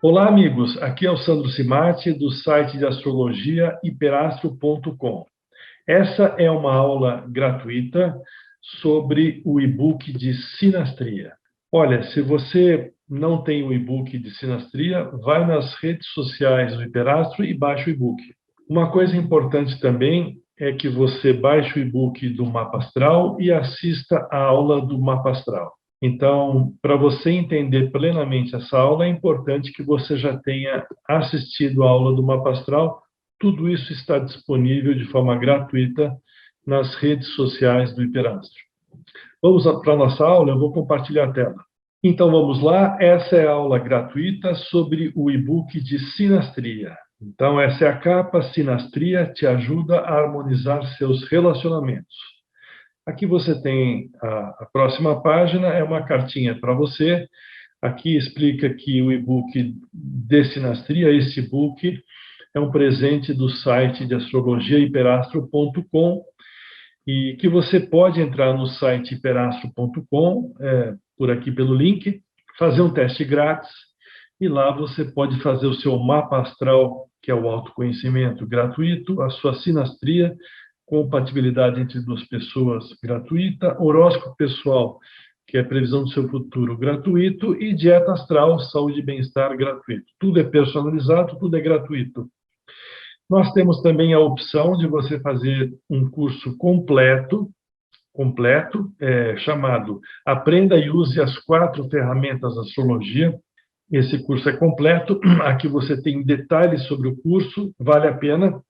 Olá, amigos. Aqui é o Sandro Cimatti, do site de astrologia hiperastro.com. Essa é uma aula gratuita sobre o e-book de sinastria. Olha, se você não tem o e-book de sinastria, vai nas redes sociais do Hiperastro e baixa o e-book. Uma coisa importante também é que você baixe o e-book do Mapa Astral e assista a aula do Mapa Astral. Então, para você entender plenamente essa aula, é importante que você já tenha assistido a aula do Mapa Astral. Tudo isso está disponível de forma gratuita nas redes sociais do Hiperastro. Vamos para a nossa aula, eu vou compartilhar a tela. Então, vamos lá. Essa é a aula gratuita sobre o e-book de sinastria. Então, essa é a capa. Sinastria te ajuda a harmonizar seus relacionamentos. Aqui você tem a próxima página, é uma cartinha para você. Aqui explica que o e-book de sinastria, esse e-book, é um presente do site de astrologia hiperastro.com e que você pode entrar no site hiperastro.com, por aqui pelo link, fazer um teste grátis e lá você pode fazer o seu mapa astral, que é o autoconhecimento gratuito, a sua sinastria, compatibilidade entre duas pessoas gratuita, horóscopo pessoal, que é previsão do seu futuro gratuito, e dieta astral, saúde e bem-estar gratuito. Tudo é personalizado, tudo é gratuito. Nós temos também a opção de você fazer um curso completo, chamado Aprenda e Use as 4 Ferramentas da Astrologia. Esse curso é completo, aqui você tem detalhes sobre o curso, vale a pena.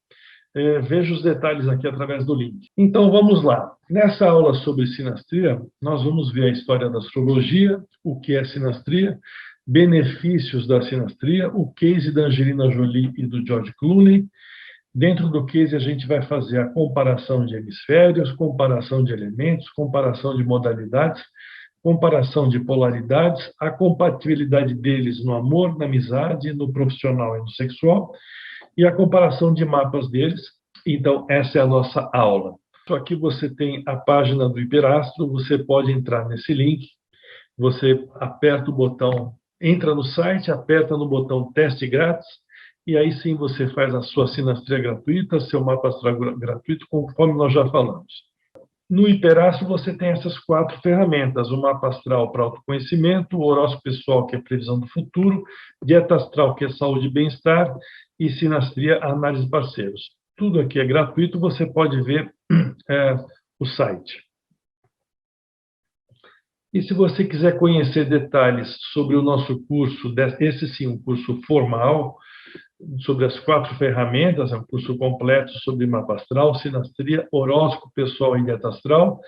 Veja os detalhes aqui através do link. Então, vamos lá. Nessa aula sobre sinastria, nós vamos ver a história da astrologia, o que é sinastria, benefícios da sinastria, o case da Angelina Jolie e do George Clooney. Dentro do case, a gente vai fazer a comparação de hemisférios, comparação de elementos, comparação de modalidades, comparação de polaridades, a compatibilidade deles no amor, na amizade, no profissional e no sexual, e a comparação de mapas deles. Então, essa é a nossa aula. Então, aqui você tem a página do Hiperastro, você pode entrar nesse link, você aperta o botão, entra no site, aperta no botão teste grátis, e aí sim você faz a sua sinastria gratuita, seu mapa astral gratuito, conforme nós já falamos. No Hiperastro você tem essas 4 ferramentas, o mapa astral para autoconhecimento, o horóscopo pessoal, que é previsão do futuro, dieta astral, que é saúde e bem-estar, e sinastria, análise de parceiros. Tudo aqui é gratuito, você pode ver o site. E se você quiser conhecer detalhes sobre o nosso curso, esse sim, um curso formal, sobre as 4 ferramentas, é um curso completo sobre mapa astral, sinastria, horóscopo pessoal e dieta astral,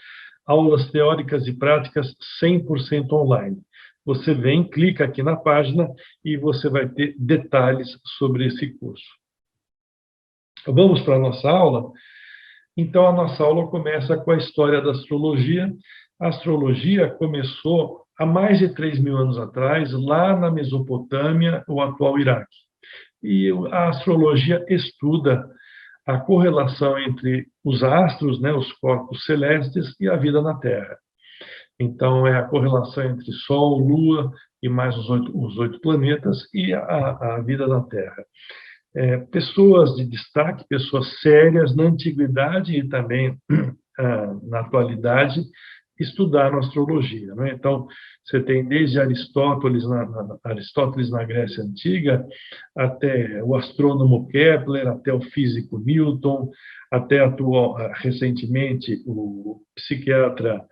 aulas teóricas e práticas 100% online. Você vem, clica aqui na página e você vai ter detalhes sobre esse curso. Vamos para a nossa aula? Então, a nossa aula começa com a história da astrologia. A astrologia começou há mais de 3.000 anos atrás, lá na Mesopotâmia, o atual Iraque. E a astrologia estuda a correlação entre os astros, né, os corpos celestes, e a vida na Terra. Então, é a correlação entre Sol, Lua e mais os 8 planetas e a vida na Terra. Pessoas de destaque, pessoas sérias na antiguidade e também na atualidade, estudaram astrologia, né? Então, você tem desde Aristóteles na Grécia Antiga, até o astrônomo Kepler, até o físico Newton, até recentemente o psiquiatra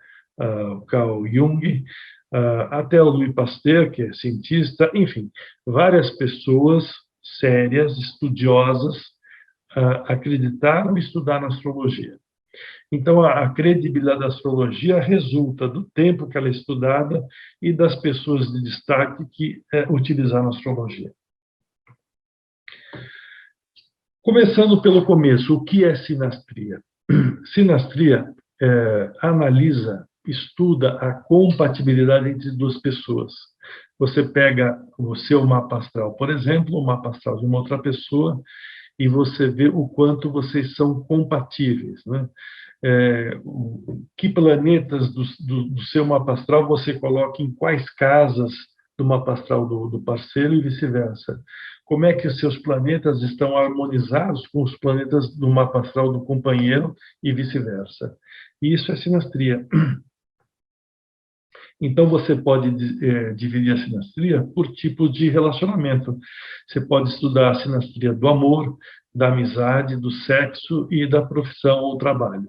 Carl Jung, até o Louis Pasteur, que é cientista, enfim, várias pessoas sérias, estudiosas, acreditaram e estudaram astrologia. Então, a credibilidade da astrologia resulta do tempo que ela é estudada e das pessoas de destaque que utilizaram a astrologia. Começando pelo começo, o que é sinastria? Sinastria analisa, estuda a compatibilidade entre duas pessoas. Você pega o seu mapa astral, por exemplo, o mapa astral de uma outra pessoa, e você vê o quanto vocês são compatíveis, né? Que planetas do seu mapa astral você coloca em quais casas do mapa astral do parceiro e vice-versa. Como é que os seus planetas estão harmonizados com os planetas do mapa astral do companheiro e vice-versa. E isso é sinastria. Então, você pode dividir a sinastria por tipos de relacionamento. Você pode estudar a sinastria do amor, da amizade, do sexo e da profissão ou trabalho.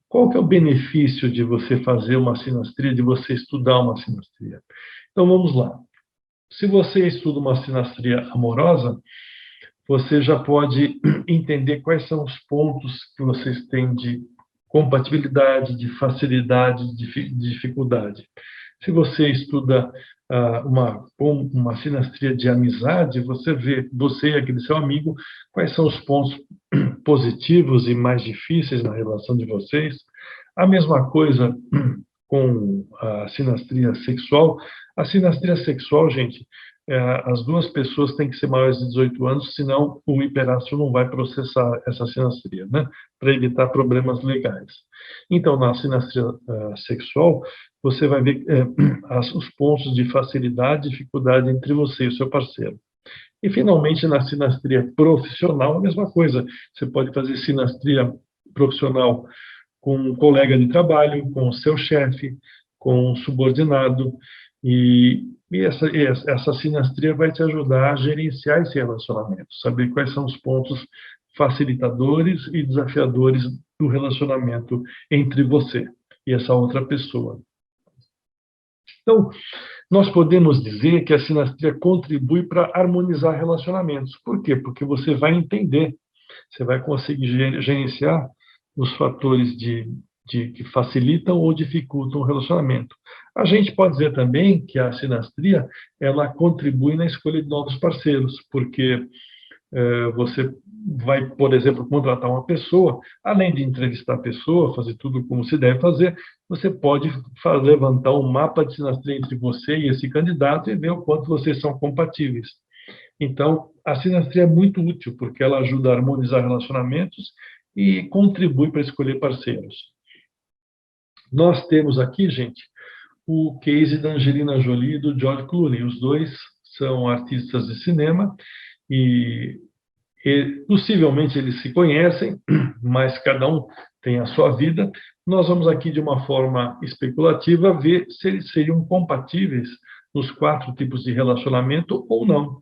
Qual que é o benefício de você fazer uma sinastria, de você estudar uma sinastria? Então, vamos lá. Se você estuda uma sinastria amorosa, você já pode entender quais são os pontos que vocês têm de compatibilidade, de facilidade, de dificuldade. Se você estuda uma sinastria de amizade, você vê, você e aquele seu amigo, quais são os pontos positivos e mais difíceis na relação de vocês. A mesma coisa com a sinastria sexual. A sinastria sexual, gente, as duas pessoas têm que ser maiores de 18 anos, senão o hiperastro não vai processar essa sinastria, né? Para evitar problemas legais. Então, na sinastria sexual, você vai ver os pontos de facilidade e dificuldade entre você e o seu parceiro. E, finalmente, na sinastria profissional, a mesma coisa. Você pode fazer sinastria profissional com um colega de trabalho, com o seu chefe, com um subordinado, e essa sinastria vai te ajudar a gerenciar esse relacionamento, saber quais são os pontos facilitadores e desafiadores do relacionamento entre você e essa outra pessoa. Então, nós podemos dizer que a sinastria contribui para harmonizar relacionamentos. Por quê? Porque você vai entender, você vai conseguir gerenciar os fatores que facilitam ou dificultam o relacionamento. A gente pode dizer também que a sinastria ela contribui na escolha de novos parceiros, porque você vai, por exemplo, contratar uma pessoa, além de entrevistar a pessoa, fazer tudo como se deve fazer, você pode levantar um mapa de sinastria entre você e esse candidato e ver o quanto vocês são compatíveis. Então, a sinastria é muito útil, porque ela ajuda a harmonizar relacionamentos e contribui para escolher parceiros. Nós temos aqui, gente, o case da Angelina Jolie e do George Clooney. Os dois são artistas de cinema e possivelmente eles se conhecem, mas cada um tem a sua vida. Nós vamos aqui, de uma forma especulativa, ver se eles seriam compatíveis nos 4 tipos de relacionamento ou não.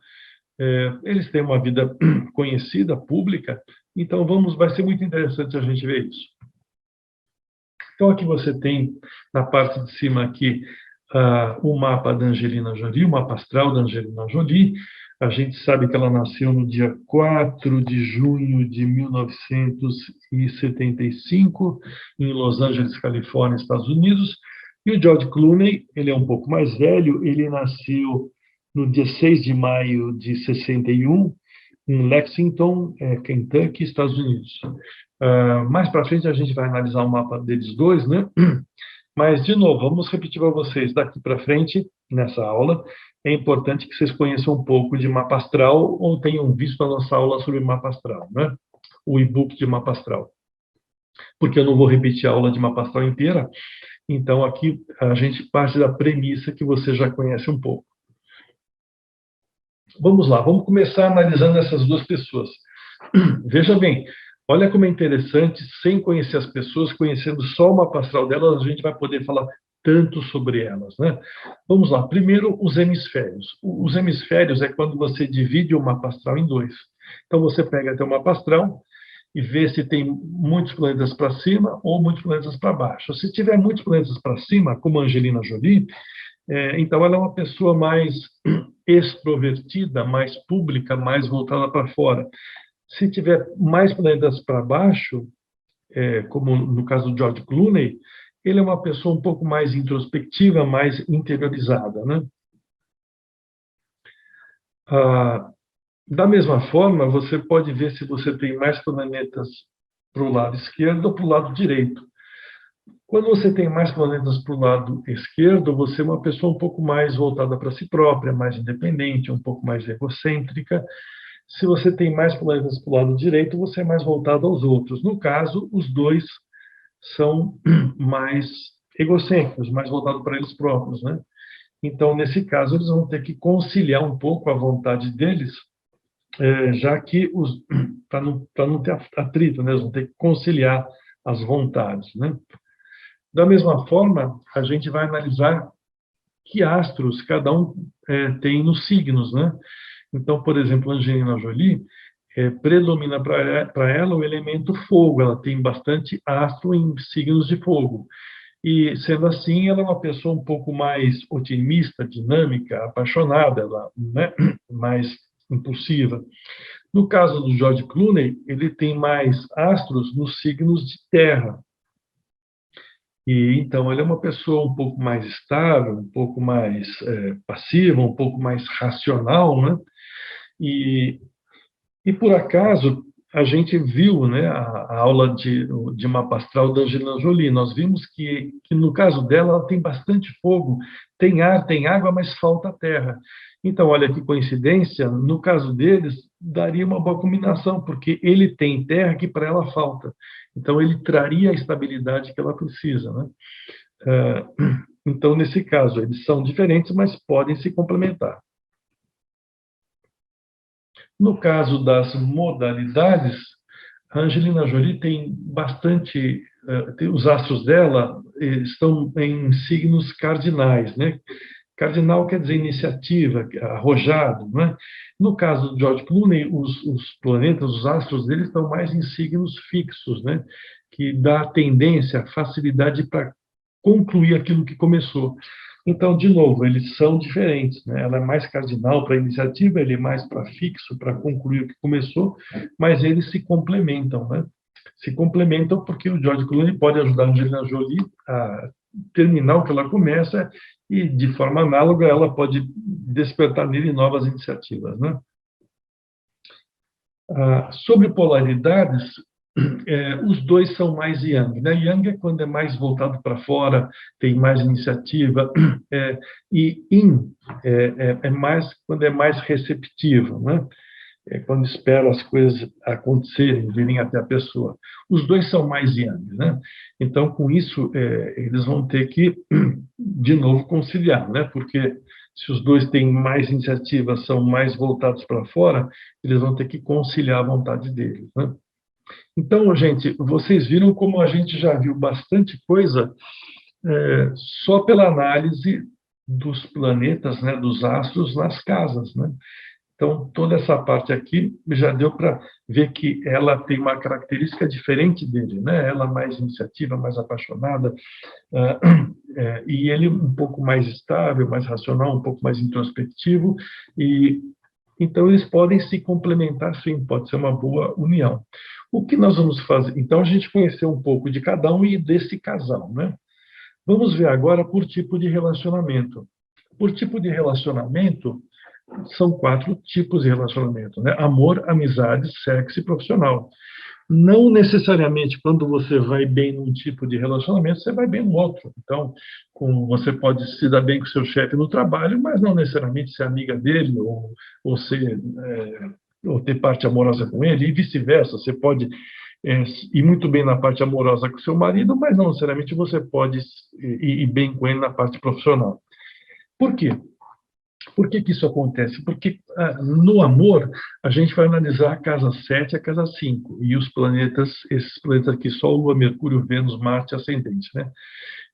Eles têm uma vida conhecida, pública, então vai ser muito interessante a gente ver isso. Então, aqui você tem, na parte de cima aqui, o mapa da Angelina Jolie, o mapa astral da Angelina Jolie. A gente sabe que ela nasceu no dia 4 de junho de 1975, em Los Angeles, Califórnia, Estados Unidos. E o George Clooney, ele é um pouco mais velho, ele nasceu no dia 6 de maio de 61, em Lexington, Kentucky, Estados Unidos. Mais para frente a gente vai analisar o mapa deles dois, né? Mas, de novo, vamos repetir para vocês daqui para frente, nessa aula. É importante que vocês conheçam um pouco de mapa astral ou tenham visto a nossa aula sobre mapa astral, né? O e-book de mapa astral. Porque eu não vou repetir a aula de mapa astral inteira, então aqui a gente parte da premissa que você já conhece um pouco. Vamos lá, vamos começar analisando essas duas pessoas. Veja bem, olha como é interessante, sem conhecer as pessoas, conhecendo só o mapa astral delas, a gente vai poder falar tanto sobre elas, né? Vamos lá, primeiro os hemisférios. Os hemisférios é quando você divide o mapa astral em 2. Então você pega teu mapa astral e vê se tem muitos planetas para cima ou muitos planetas para baixo. Se tiver muitos planetas para cima, como a Angelina Jolie, então ela é uma pessoa mais extrovertida, mais pública, mais voltada para fora. Se tiver mais planetas para baixo, como no caso do George Clooney, ele é uma pessoa um pouco mais introspectiva, mais interiorizada, né? Da mesma forma, você pode ver se você tem mais planetas para o lado esquerdo ou para o lado direito. Quando você tem mais planetas para o lado esquerdo, você é uma pessoa um pouco mais voltada para si própria, mais independente, um pouco mais egocêntrica. Se você tem mais planetas para o lado direito, você é mais voltado aos outros. No caso, os dois são mais egocêntricos, mais voltados para eles próprios, né? Então, nesse caso, eles vão ter que conciliar um pouco a vontade deles, já que, para não ter atrito, né? Eles vão ter que conciliar as vontades, né? Da mesma forma, a gente vai analisar que astros cada um tem nos signos, né? Então, por exemplo, Angelina Jolie, predomina para ela o elemento fogo, ela tem bastante astro em signos de fogo. E, sendo assim, ela é uma pessoa um pouco mais otimista, dinâmica, apaixonada, ela, né, mais impulsiva. No caso do George Clooney, ele tem mais astros nos signos de terra. E então ele é uma pessoa um pouco mais estável, um pouco mais passiva, um pouco mais racional, né? E, e por acaso a gente viu, né, a aula de mapa astral da Angelina Jolie. Nós vimos que no caso dela ela tem bastante fogo, tem ar, tem água, mas falta terra. Então, olha que coincidência, no caso deles, daria uma boa combinação, porque ele tem terra que para ela falta. Então, ele traria a estabilidade que ela precisa, né? Então, nesse caso, eles são diferentes, mas podem se complementar. No caso das modalidades, a Angelina Jolie tem bastante, os astros dela estão em signos cardinais, né? Cardinal quer dizer iniciativa, arrojado, né? No caso do George Clooney, os planetas, os astros dele estão mais em signos fixos, né? Que dá tendência, facilidade para concluir aquilo que começou. Então, de novo, eles são diferentes, né? Ela é mais cardinal para a iniciativa, ele é mais para fixo, para concluir o que começou, mas eles se complementam, né? Se complementam porque o George Clooney pode ajudar a Angelina Jolie a terminar o que ela começa e, de forma análoga, ela pode despertar nele novas iniciativas, né? Sobre polaridades, os dois são mais yang, né? Yang é quando é mais voltado para fora, tem mais iniciativa, e yin é mais quando é mais receptivo, né? É quando espera as coisas acontecerem, virem até a pessoa. Os dois são mais yang, né? Então, com isso, eles vão ter que, de novo, conciliar, né? Porque se os dois têm mais iniciativa, são mais voltados para fora, eles vão ter que conciliar a vontade deles, né? Então, gente, vocês viram como a gente já viu bastante coisa só pela análise dos planetas, né, dos astros nas casas, né? Então, toda essa parte aqui já deu para ver que ela tem uma característica diferente dele, né? Ela mais iniciativa, mais apaixonada, e ele um pouco mais estável, mais racional, um pouco mais introspectivo, e então eles podem se complementar, sim, pode ser uma boa união. O que nós vamos fazer? Então, a gente conheceu um pouco de cada um e desse casal, né? Vamos ver agora por tipo de relacionamento. Por tipo de relacionamento, são 4 tipos de relacionamento, né? Amor, amizade, sexo e profissional. Não necessariamente quando você vai bem num tipo de relacionamento, você vai bem no outro. Então, você pode se dar bem com seu chefe no trabalho, mas não necessariamente ser amiga dele ou ou ter parte amorosa com ele, e vice-versa. Você pode ir muito bem na parte amorosa com seu marido, mas não necessariamente você pode ir bem com ele na parte profissional. Por quê? Por que isso acontece? Porque no amor, a gente vai analisar a casa 7 e a casa 5, e os planetas, esses planetas aqui, Sol, Lua, Mercúrio, Vênus, Marte, ascendente, né?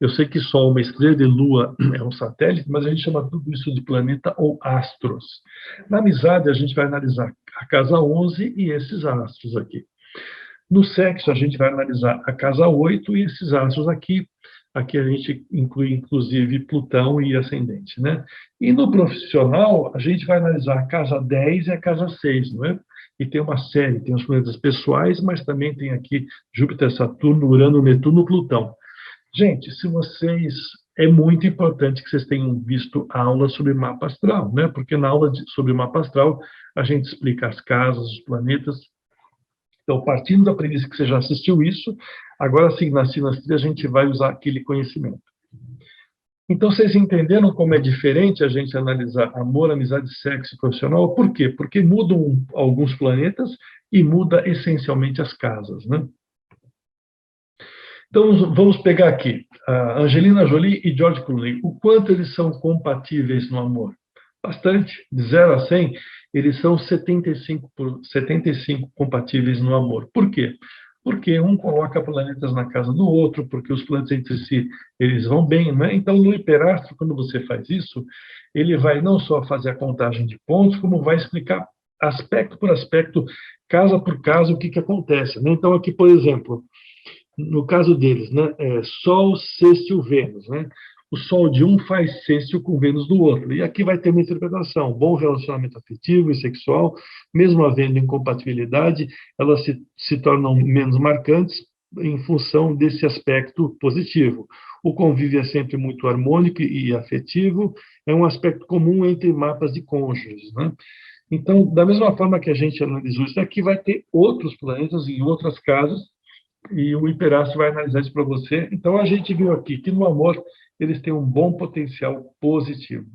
Eu sei que Sol é uma estrela e Lua é um satélite, mas a gente chama tudo isso de planeta ou astros. Na amizade, a gente vai analisar a casa 11 e esses astros aqui. No sexo, a gente vai analisar a casa 8 e esses astros aqui. Aqui a gente inclui, inclusive, Plutão e ascendente, né? E no profissional, a gente vai analisar a casa 10 e a casa 6, não é? E tem uma série, tem os planetas pessoais, mas também tem aqui Júpiter, Saturno, Urano, Netuno, Plutão. Gente, se vocês... É muito importante que vocês tenham visto a aula sobre mapa astral, né? Porque na aula sobre mapa astral, a gente explica as casas, os planetas. Então, partindo da premissa que você já assistiu isso, agora sim, na sinastria, a gente vai usar aquele conhecimento. Então, vocês entenderam como é diferente a gente analisar amor, amizade, sexo e profissional? Por quê? Porque mudam alguns planetas e muda essencialmente as casas, né? Então, vamos pegar aqui a Angelina Jolie e George Clooney, o quanto eles são compatíveis no amor? Bastante. De 0 a 100, eles são 75 compatíveis no amor. Por quê? Porque um coloca planetas na casa do outro, porque os planetas entre si, eles vão bem, né? Então, no hiperastro, quando você faz isso, ele vai não só fazer a contagem de pontos, como vai explicar aspecto por aspecto, casa por casa, o que acontece, né? Então, aqui, por exemplo, no caso deles, né, Sol, sextil, Vênus, né? O Sol de um faz sextil com Vênus do outro. E aqui vai ter uma interpretação. Bom relacionamento afetivo e sexual, mesmo havendo incompatibilidade, elas se tornam menos marcantes em função desse aspecto positivo. O convívio é sempre muito harmônico e afetivo, é um aspecto comum entre mapas de cônjuges, né? Então, da mesma forma que a gente analisou isso aqui, vai ter outros planetas em outras casas, e o hiperastro vai analisar isso para você. Então, a gente viu aqui que no amor eles têm um bom potencial positivo.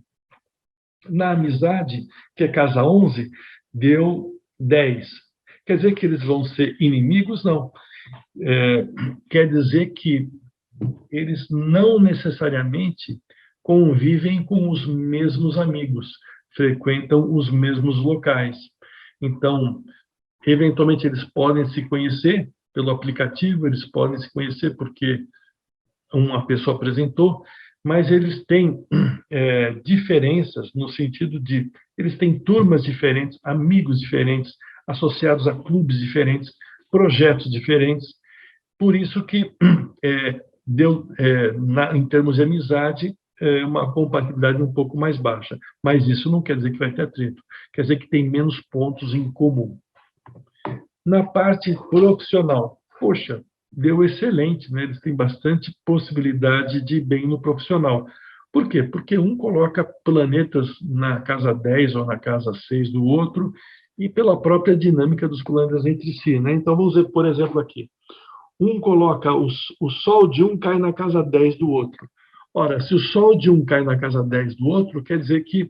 Na amizade, que é casa 11, deu 10. Quer dizer que eles vão ser inimigos? Não. Quer dizer que eles não necessariamente convivem com os mesmos amigos, frequentam os mesmos locais. Então, eventualmente, eles podem se conhecer pelo aplicativo, eles podem se conhecer porque uma pessoa apresentou, mas eles têm diferenças no sentido de eles têm turmas diferentes, amigos diferentes, associados a clubes diferentes, projetos diferentes. Por isso que deu, em termos de amizade, uma compatibilidade um pouco mais baixa. Mas isso não quer dizer que vai ter atrito, quer dizer que tem menos pontos em comum. Na parte profissional, poxa, deu excelente, né? Eles têm bastante possibilidade de ir bem no profissional. Por quê? Porque um coloca planetas na casa 10 ou na casa 6 do outro, e pela própria dinâmica dos planetas entre si, né? Então, vamos ver, por exemplo, aqui. Um coloca, o Sol de um cai na casa 10 do outro. Ora, se o Sol de um cai na casa 10 do outro, quer dizer que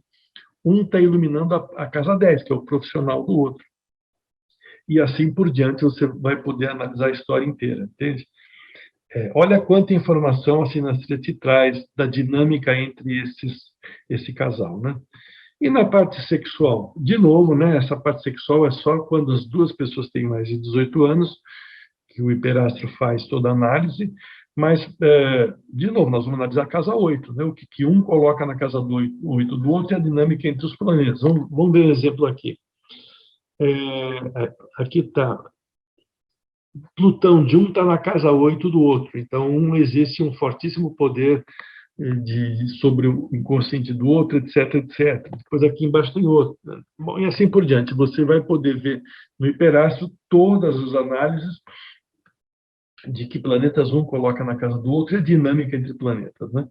um está iluminando a casa 10, que é o profissional do outro. E assim por diante você vai poder analisar a história inteira, entende? Olha quanta informação a sinastria te traz da dinâmica entre esse casal, né? E na parte sexual, de novo, né? Essa parte sexual é só quando as duas pessoas têm mais de 18 anos, que o hiperastro faz toda a análise, mas, de novo, nós vamos analisar a casa 8, né? O que um coloca na casa 8 do outro e a dinâmica entre os planetas. Vamos ver um exemplo aqui. Aqui está Plutão de um está na casa 8 do outro, então existe um fortíssimo poder sobre o inconsciente do outro, etc, etc. Depois aqui embaixo tem outro. Né? Bom, e assim por diante. Você vai poder ver no hiperastro todas as análises de que planetas um coloca na casa do outro e a dinâmica entre planetas. Né?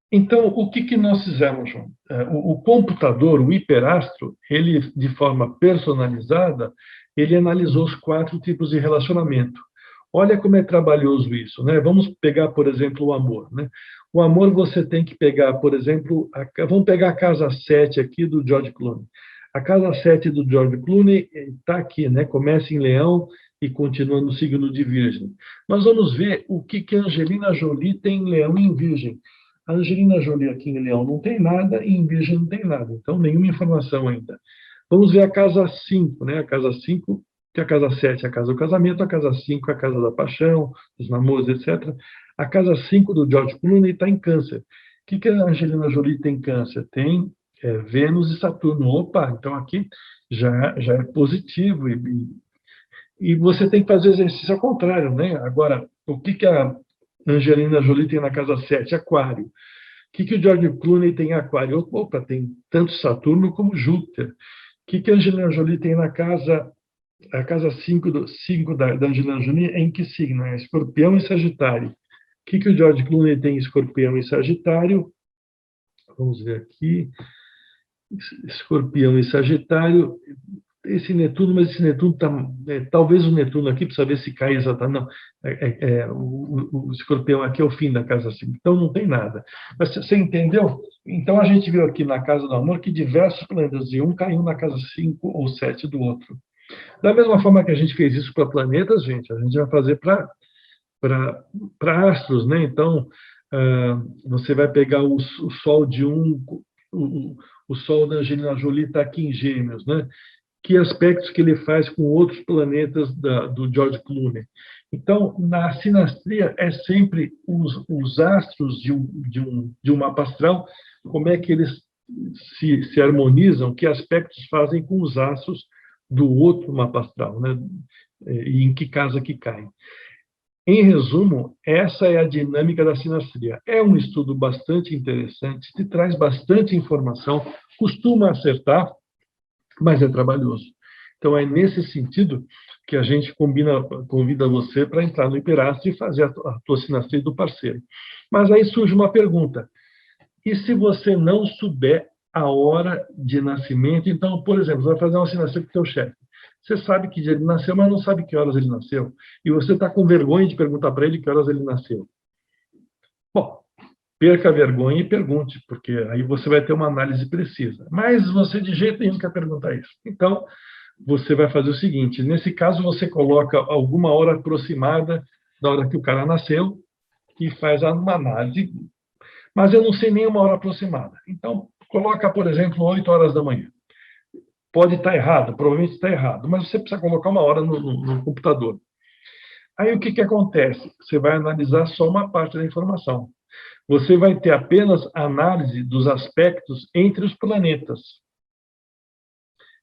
Então, o que nós fizemos, João? O computador, o hiperastro, ele, de forma personalizada, ele analisou os 4 tipos de relacionamento. Olha como é trabalhoso isso, né? Vamos pegar, por exemplo, o amor, né? O amor você tem que pegar, por exemplo, vamos pegar a casa 7 aqui do George Clooney. A casa 7 do George Clooney está aqui, né? Começa em Leão e continua no signo de Virgem. Nós vamos ver o que a Angelina Jolie tem em Leão e em Virgem. A Angelina Jolie aqui em Leão não tem nada e em Virgem não tem nada. Então, nenhuma informação ainda. Vamos ver a casa 5, né? A casa 5, que a casa 7 é a casa do casamento, a casa 5 é a casa da paixão, dos namoros, etc. A casa 5 do George Clooney está em Câncer. O que a Angelina Jolie tem em Câncer? Tem Vênus e Saturno. Opa, então aqui já é positivo. E você tem que fazer exercício ao contrário, né? Agora, o que a Angelina Jolie tem na casa 7? Aquário. O que o George Clooney tem em Aquário? Opa, tem tanto Saturno como Júpiter. O que a Angelina Jolie tem na casa... A casa 5 da Angelina Jolie é em que signo? É Escorpião e Sagitário. O que o George Clooney tem em Escorpião e Sagitário? Vamos ver aqui. Escorpião e Sagitário. Esse Netuno, mas esse Netuno está... talvez o Netuno aqui, precisa ver se cai exatamente. Não, o Escorpião aqui é o fim da casa 5, então não tem nada. Mas você entendeu? Então a gente viu aqui na casa do amor que diversos planetas de um caíram na casa 5 ou 7 do outro. Da mesma forma que a gente fez isso para planetas, gente, a gente vai fazer para para astros, né? Então, você vai pegar o Sol de o Sol da Angelina Jolie está aqui em Gêmeos, né? Que aspectos que ele faz com outros planetas do George Clooney. Então, na sinastria é sempre os astros de um mapa astral, como é que eles se harmonizam, que aspectos fazem com os astros do outro mapa astral, né? E em que casa que caem. Em resumo, essa é a dinâmica da sinastria. É um estudo bastante interessante, te traz bastante informação, costuma acertar, mas é trabalhoso. Então, é nesse sentido que a gente convida você para entrar no Hiperastro e fazer a tua sinastria do parceiro. Mas aí surge uma pergunta. E se você não souber a hora de nascimento? Então, por exemplo, você vai fazer uma sinastria com o teu chefe. Você sabe que dia ele nasceu, mas não sabe que horas ele nasceu. E você está com vergonha de perguntar para ele que horas ele nasceu. Bom, perca a vergonha e pergunte, porque aí você vai ter uma análise precisa. Mas você de jeito nenhum quer perguntar isso. Então, você vai fazer o seguinte: nesse caso, você coloca alguma hora aproximada da hora que o cara nasceu e faz uma análise. Mas eu não sei nem uma hora aproximada. Então, coloca, por exemplo, 8 horas da manhã. Pode estar errado, provavelmente está errado, mas você precisa colocar uma hora no computador. Aí o que acontece? Você vai analisar só uma parte da informação. Você vai ter apenas análise dos aspectos entre os planetas.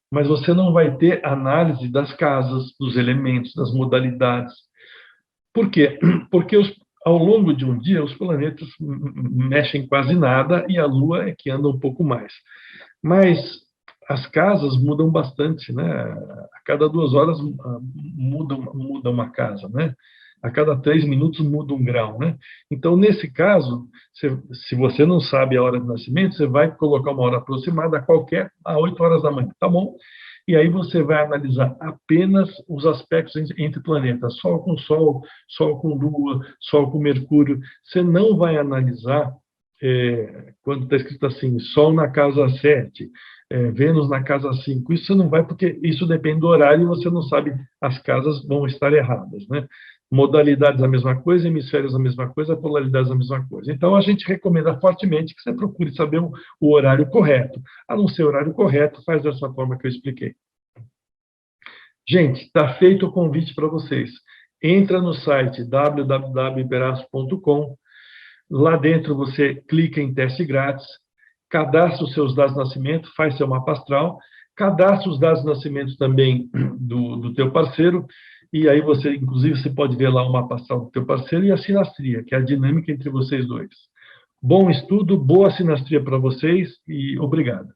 Mas você não vai ter análise das casas, dos elementos, das modalidades. Por quê? Porque ao longo de um dia, os planetas mexem quase nada e a Lua é que anda um pouco mais. Mas as casas mudam bastante, né? A cada 2 horas muda uma casa, né? A cada 3 minutos muda um grau, né? Então, nesse caso, se você não sabe a hora de nascimento, você vai colocar uma hora aproximada a 8 horas da manhã, tá bom? E aí você vai analisar apenas os aspectos entre planetas, Sol com Sol, Sol com Lua, Sol com Mercúrio. Você não vai analisar quando está escrito assim, Sol na casa 7, Vênus na casa 5. Isso você não vai, porque isso depende do horário e você não sabe, as casas vão estar erradas, né? Modalidades a mesma coisa, hemisférios a mesma coisa, polaridades a mesma coisa. Então, a gente recomenda fortemente que você procure saber o horário correto. A não ser o horário correto, faz dessa forma que eu expliquei. Gente, está feito o convite para vocês. Entra no site www.iberaço.com. Lá dentro você clica em teste grátis, cadastra os seus dados de nascimento, faz seu mapa astral, cadastra os dados de nascimento também do teu parceiro, e aí você, inclusive, você pode ver lá o mapa astral do teu parceiro e a sinastria, que é a dinâmica entre vocês dois. Bom estudo, boa sinastria para vocês e obrigado.